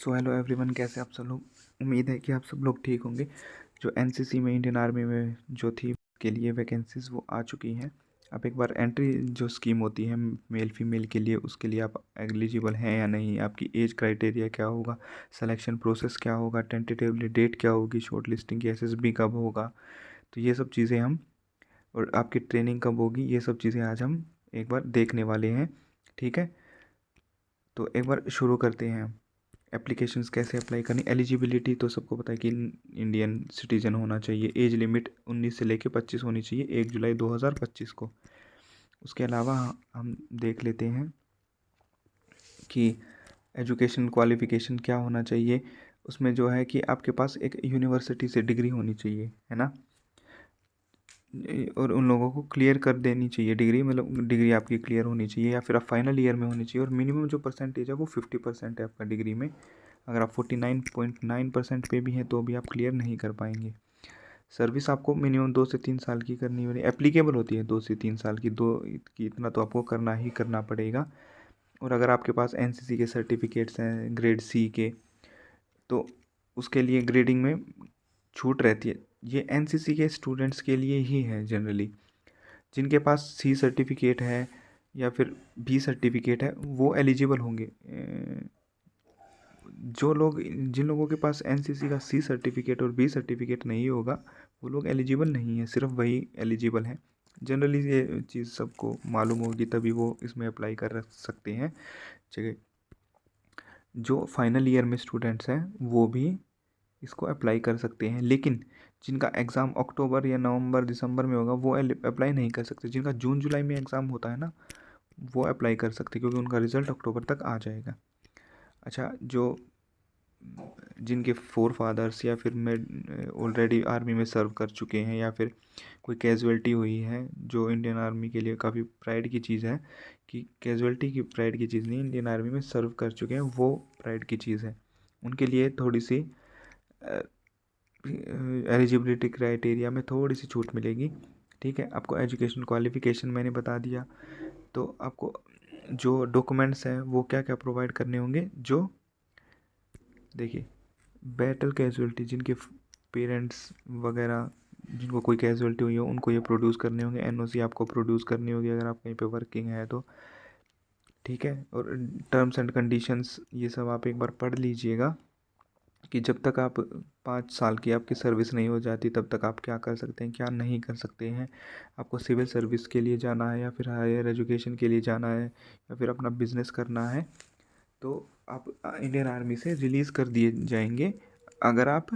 So hello everyone, कैसे आप सब लोग। उम्मीद है कि आप सब लोग ठीक होंगे। जो एनसीसी में इंडियन आर्मी में जो थी के लिए वैकेंसीज़ वो आ चुकी हैं। अब एक बार एंट्री जो स्कीम होती है मेल फीमेल के लिए, उसके लिए आप एलिजिबल हैं या नहीं, आपकी एज क्राइटेरिया क्या होगा, सिलेक्शन प्रोसेस क्या होगा, टेंटेटिवली डेट क्या होगी, शॉर्ट लिस्टिंग की एसएसबी कब होगा, तो ये सब चीज़ें हम, और आपकी ट्रेनिंग कब होगी, ये सब चीज़ें आज हम एक बार देखने वाले हैं। ठीक है, तो एक बार शुरू करते हैं। एप्लीकेशंस कैसे अप्लाई करनी। एलिजिबिलिटी तो सबको पता है कि इंडियन सिटीजन होना चाहिए। एज लिमिट 19 से लेके 25 होनी चाहिए 1 जुलाई 2025 को। उसके अलावा हम देख लेते हैं कि एजुकेशन क्वालिफ़िकेशन क्या होना चाहिए। उसमें जो है कि आपके पास एक यूनिवर्सिटी से डिग्री होनी चाहिए, है ना, और उन लोगों को क्लियर कर देनी चाहिए डिग्री, मतलब डिग्री आपकी क्लियर होनी चाहिए या फिर आप फाइनल ईयर में होनी चाहिए, और मिनिमम जो परसेंटेज है वो 50% है आपका डिग्री में। अगर आप 49.9% पे भी हैं तो भी आप क्लियर नहीं कर पाएंगे। सर्विस आपको मिनिमम 2 से 3 साल की करनी होगी, एप्लीकेबल होती है 2 से 3 साल की, दो की इतना तो आपको करना ही करना पड़ेगा। और अगर आपके पास एनसीसी के सर्टिफिकेट्स हैं ग्रेड सी के, तो उसके लिए ग्रेडिंग में छूट रहती है। ये एनसीसी के स्टूडेंट्स के लिए ही है जनरली। जिनके पास सी सर्टिफिकेट है या फिर बी सर्टिफिकेट है वो एलिजिबल होंगे। जो लोग, जिन लोगों के पास एनसीसी का सी सर्टिफिकेट और बी सर्टिफिकेट नहीं होगा वो लोग एलिजिबल नहीं है, सिर्फ वही एलिजिबल हैं। जनरली ये चीज़ सबको मालूम होगी तभी वो इसमें अप्लाई कर सकते हैं। ठीक, जो फाइनल ईयर में स्टूडेंट्स हैं वो भी इसको अप्लाई कर सकते हैं, लेकिन जिनका एग्ज़ाम अक्टूबर या नवंबर दिसंबर में होगा वो अप्लाई नहीं कर सकते। जिनका जून जुलाई में एग्ज़ाम होता है ना, वो अप्लाई कर सकते क्योंकि उनका रिज़ल्ट अक्टूबर तक आ जाएगा। अच्छा, जो जिनके फोर फादर्स या फिर में ऑलरेडी आर्मी में सर्व कर चुके हैं या फिर कोई कैजुअल्टी हुई है, जो इंडियन आर्मी के लिए काफ़ी प्राइड की चीज़ है कि कैजुअल्टी की प्राइड की चीज़ नहीं, इंडियन आर्मी में सर्व कर चुके हैं वो प्राइड की चीज़ है। उनके लिए थोड़ी सी एलिजिबिलिटी क्राइटेरिया में थोड़ी सी छूट मिलेगी। ठीक है, आपको एजुकेशन क्वालिफ़िकेशन मैंने बता दिया। तो आपको जो डॉक्यूमेंट्स हैं वो क्या क्या प्रोवाइड करने होंगे। जो देखिए, बैटल कैजुअल्टी, जिनके पेरेंट्स वगैरह जिनको कोई कैजुअल्टी हुई हो उनको ये प्रोड्यूस करने होंगे। एनओसी आपको प्रोड्यूस करनी होगी अगर आप कहीं पे वर्किंग है तो। ठीक है, और टर्म्स एंड कंडीशंस ये सब आप एक बार पढ़ लीजिएगा कि जब तक आप 5 साल की आपकी सर्विस नहीं हो जाती तब तक आप क्या कर सकते हैं क्या नहीं कर सकते हैं। आपको सिविल सर्विस के लिए जाना है या फिर हायर एजुकेशन के लिए जाना है या फिर अपना बिजनेस करना है, तो आप इंडियन आर्मी से रिलीज़ कर दिए जाएंगे अगर आप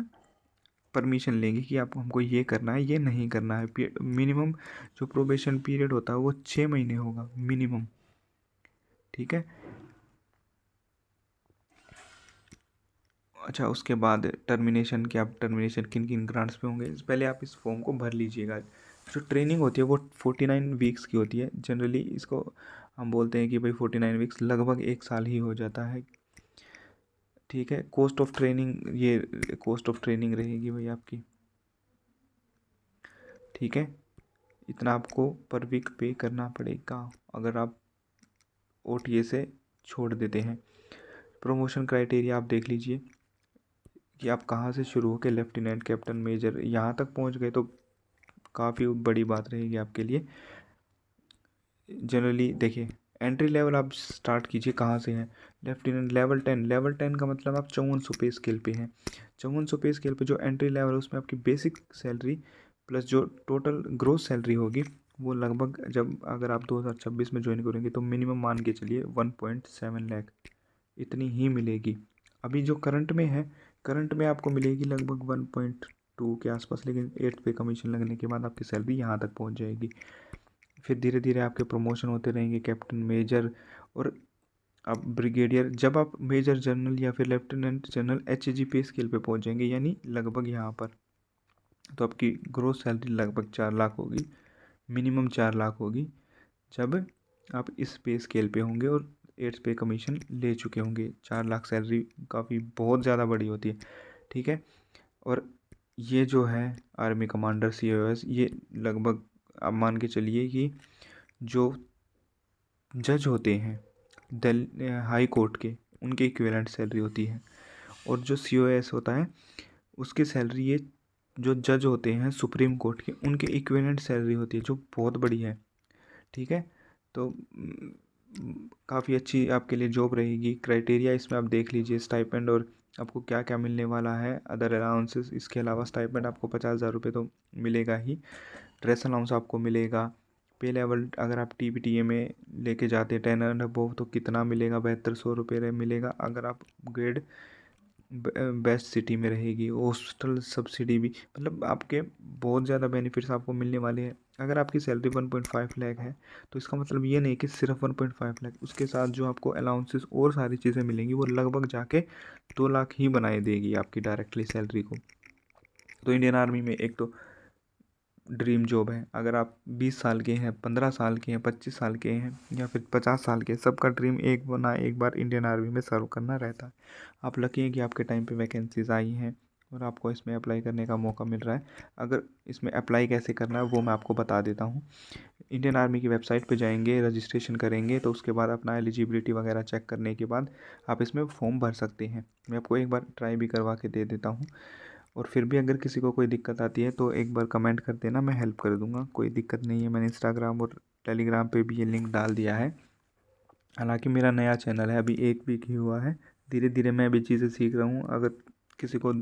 परमिशन लेंगे कि आप हमको ये करना है ये नहीं करना है। मिनिमम जो प्रोबेशन पीरियड होता है वो 6 महीने होगा मिनिमम। ठीक है, अच्छा, उसके बाद टर्मिनेशन के, आप टर्मिनेशन किन किन ग्रांट्स पे होंगे पहले आप इस फॉर्म को भर लीजिएगा। जो ट्रेनिंग होती है वो 49 वीक्स की होती है जनरली। इसको हम बोलते हैं कि भाई 49 वीक्स लगभग 1 साल ही हो जाता है। ठीक है, कॉस्ट ऑफ ट्रेनिंग, ये कॉस्ट ऑफ ट्रेनिंग रहेगी भाई आपकी। ठीक है, इतना आपको पर वीक पे करना पड़ेगा अगर आप ओटीए से छोड़ देते हैं। प्रमोशन क्राइटेरिया आप देख लीजिए कि आप कहाँ से शुरू होकर लेफ्टिनेंट कैप्टन मेजर यहाँ तक पहुँच गए तो काफ़ी बड़ी बात रहेगी आपके लिए। जनरली देखिए, एंट्री लेवल आप स्टार्ट कीजिए कहाँ से हैं। लेफ्टिनेंट लेवल 10, लेवल 10 का मतलब आप 5400 पे स्केल पे हैं। 5400 पे स्केल पे जो एंट्री लेवल है उसमें आपकी बेसिक सैलरी प्लस जो टोटल ग्रोस सैलरी होगी वो लगभग, जब अगर आप 2026 में ज्वाइन करेंगे तो मिनिमम मान के चलिए 1.7 लाख इतनी ही मिलेगी। अभी जो करंट में है, करंट में आपको मिलेगी लगभग 1.2 के आसपास, लेकिन 8 पे कमीशन लगने के बाद आपकी सैलरी यहाँ तक पहुँच जाएगी। फिर धीरे धीरे आपके प्रमोशन होते रहेंगे, कैप्टन मेजर और अब ब्रिगेडियर। जब आप मेजर जनरल या फिर लेफ्टिनेंट जनरल एचजी पे स्केल पे पहुँच जाएंगे यानी लगभग यहाँ पर, तो आपकी ग्रोस सैलरी लगभग 4 लाख होगी, मिनिमम 4 लाख होगी जब आप इस पे स्केल पे होंगे और 8 पे कमीशन ले चुके होंगे। 4 लाख सैलरी काफ़ी बहुत ज़्यादा बड़ी होती है। ठीक है, और ये जो है आर्मी कमांडर COS, ये लगभग आप मान के चलिए कि जो जज होते हैं दिल्ली हाई कोर्ट के, उनके इक्विवेलेंट सैलरी होती है। और जो COS होता है उसकी सैलरी, ये जो जज होते हैं सुप्रीम कोर्ट के, उनके इक्विवेलेंट सैलरी होती है, जो बहुत बड़ी है। ठीक है, तो काफ़ी अच्छी आपके लिए जॉब रहेगी। क्राइटेरिया इसमें आप देख लीजिए, स्टाइपेंड और आपको क्या क्या मिलने वाला है, अदर अलाउंसेस। इसके अलावा स्टाइपेंड आपको 50,000 रुपये तो मिलेगा ही, ड्रेस अलाउंस आपको मिलेगा। पे लेवल अगर आप TPTA में लेके जाते हैं 10 एंड अबव तो कितना मिलेगा, 7200 रुपये मिलेगा। अगर आप ग्रेड बेस्ट सिटी में रहेगी, हॉस्टल सब्सिडी भी, मतलब आपके बहुत ज़्यादा बेनिफिट्स आपको मिलने वाले हैं। अगर आपकी सैलरी 1.5 लाख है तो इसका मतलब ये नहीं कि सिर्फ 1.5 लाख, उसके साथ जो आपको अलाउंसेस और सारी चीज़ें मिलेंगी वो लगभग जाके 2 लाख ही बनाए देगी आपकी डायरेक्टली सैलरी को। तो इंडियन आर्मी में एक तो ड्रीम जॉब है। अगर आप 20 साल के हैं, 15 साल के हैं, 25 साल के हैं या फिर 50 साल के, सबका ड्रीम एक बार इंडियन आर्मी में सर्व करना रहता है। आप लकी हैं कि आपके टाइम पे वैकेंसीज़ आई हैं और आपको इसमें अप्लाई करने का मौका मिल रहा है। अगर इसमें अप्लाई कैसे करना है वो मैं आपको बता देता हूँ। इंडियन आर्मी की वेबसाइट पे जाएंगे, रजिस्ट्रेशन करेंगे, तो उसके बाद अपना एलिजिबिलिटी वगैरह चेक करने के बाद आप इसमें फॉर्म भर सकते हैं। मैं आपको एक बार ट्राई भी करवा के दे देता हूँ, और फिर भी अगर किसी को कोई दिक्कत आती है तो एक बार कमेंट कर देना, मैं हेल्प कर दूंगा, कोई दिक्कत नहीं है। मैंने इंस्टाग्राम और टेलीग्राम पे भी ये लिंक डाल दिया है। हालांकि मेरा नया चैनल है, अभी 1 वीक ही हुआ है, धीरे धीरे मैं भी चीज़ें सीख रहा हूँ। अगर किसी को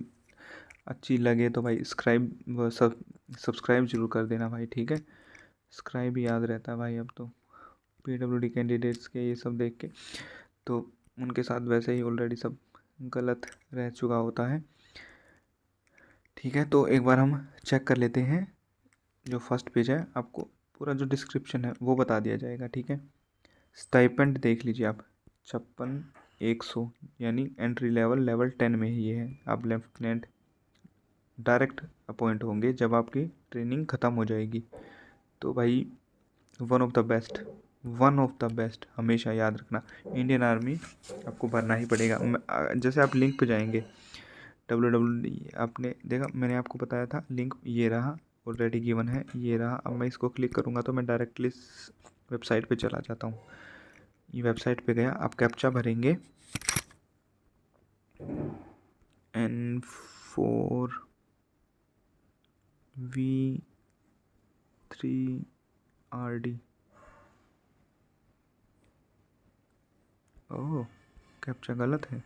अच्छी लगे तो भाई सब्सक्राइब जरूर कर देना भाई, ठीक है। सब्सक्राइब ही याद रहता है भाई अब तो, PWD कैंडिडेट्स के ये सब देख के, तो उनके साथ वैसे ही ऑलरेडी सब गलत रह चुका होता है। ठीक है, तो एक बार हम चेक कर लेते हैं। जो फर्स्ट पेज है आपको पूरा जो डिस्क्रिप्शन है वो बता दिया जाएगा, ठीक है। स्टाइपेंड देख लीजिए आप, 56,100, यानी एंट्री लेवल 10 में ही है। आप लेफ्टिनेंट डायरेक्ट अपॉइंट होंगे जब आपकी ट्रेनिंग ख़त्म हो जाएगी। तो भाई one of the best, one of the best, हमेशा याद रखना, इंडियन आर्मी आपको भरना ही पड़ेगा। जैसे आप लिंक पे जाएंगे www, आपने देखा मैंने आपको बताया था, लिंक ये रहा, ऑलरेडी गिवन है, ये रहा। अब मैं इसको क्लिक करूँगा तो मैं डायरेक्टली इस वेबसाइट पे चला जाता हूँ। ये वेबसाइट पे गया, आप कैप्चा भरेंगे N4V3RD। ओह, कैप्चा गलत है।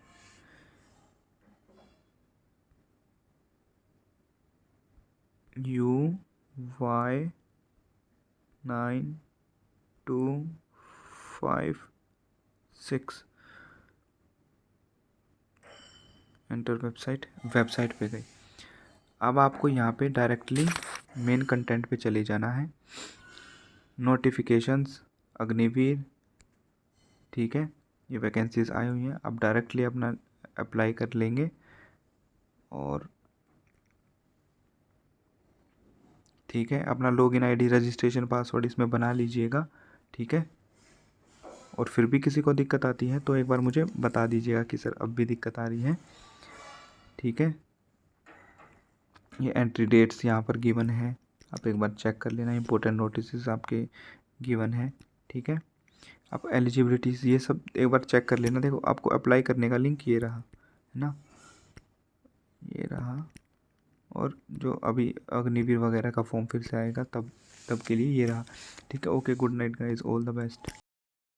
U9256 एंटर वेबसाइट पे गई। अब आपको यहाँ पे डायरेक्टली मेन कंटेंट पे चले जाना है। नोटिफिकेशंस, अग्निवीर, ठीक है, ये वैकेंसीज आई हुई हैं। आप डायरेक्टली अपना अप्लाई कर लेंगे और ठीक है, अपना लॉगिन आईडी, रजिस्ट्रेशन पासवर्ड इसमें बना लीजिएगा, ठीक है। और फिर भी किसी को दिक्कत आती है तो एक बार मुझे बता दीजिएगा कि सर अब भी दिक्कत आ रही है, ठीक है। ये एंट्री डेट्स यहाँ पर गिवन है, आप एक बार चेक कर लेना। इंपॉर्टेंट नोटिस आपके गिवन है, ठीक है। आप एलिजिबिलिटीज़ ये सब एक बार चेक कर लेना। देखो आपको अप्लाई करने का लिंक ये रहा है ना, ये रहा। और जो अभी अग्निवीर वगैरह का फॉर्म फिर से आएगा तब के लिए ये रहा, ठीक है। Okay, good night guys, all the best.